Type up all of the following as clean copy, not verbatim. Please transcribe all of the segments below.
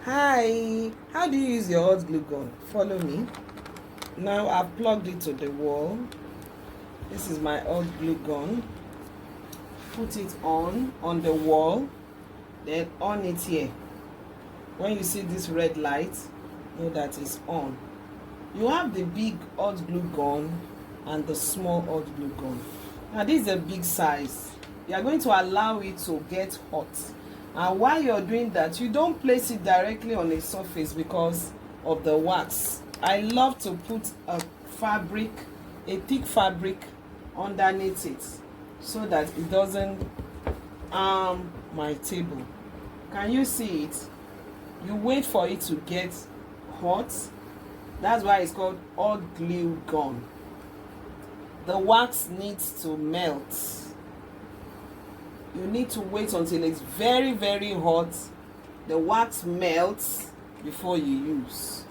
Hi, how do you use your hot glue gun? Follow me. Now I've plugged it to the wall. This is my hot glue gun. Put it on the wall, then on it here. When you see this red light, know that it's on. You have the big hot glue gun and the small hot glue gun. Now this is a big size. You are going to allow it to get hot. And while you're doing that, you don't place it directly on a surface because of the wax. I love to put a thick fabric underneath it so that it doesn't harm my table. Can you see it? You wait for it to get hot. That's why it's called hot glue gun. The wax needs to melt. You need to wait until it's very, very hot. The wax melts before you use.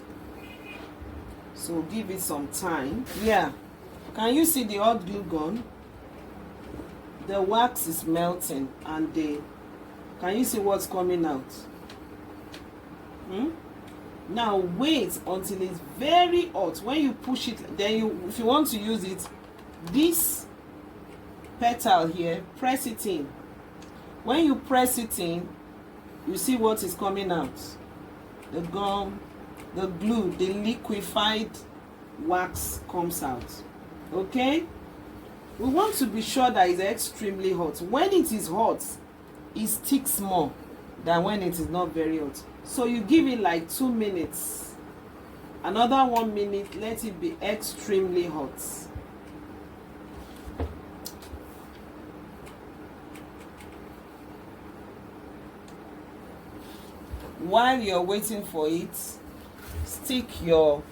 So give it some time. Yeah. Can you see the hot glue gun? The wax is melting and can you see what's coming out? Now wait until it's very hot. When you push it, then if you want to use it, this petal here, press it in. When you press it in, you see what is coming out. The gum, the glue, the liquefied wax comes out. Okay? We want to be sure that it's extremely hot. When it is hot, it sticks more than when it is not very hot. So you give it like 2 minutes. Another 1 minute, let it be extremely hot. While you're waiting for it, stick your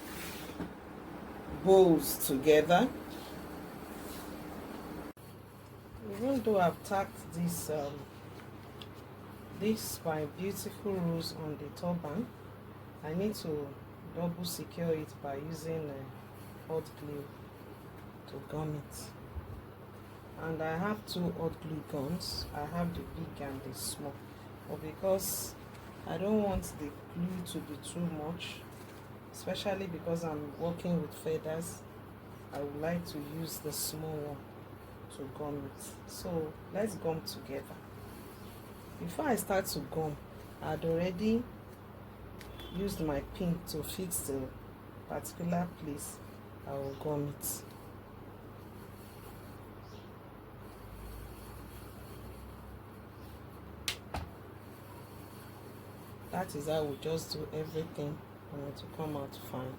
bowls together. Even though I've tacked this my beautiful rose on the turban, I need to double secure it by using hot glue to gum it. And I have 2 hot glue guns. I have the big and the small, but because I don't want the glue to be too much, especially because I'm working with feathers, I would like to use the small one to gum it. So let's gum together. Before I start to gum, I'd already used my pin to fix the particular place I will gum it. That is how we just do everything and it will come out fine.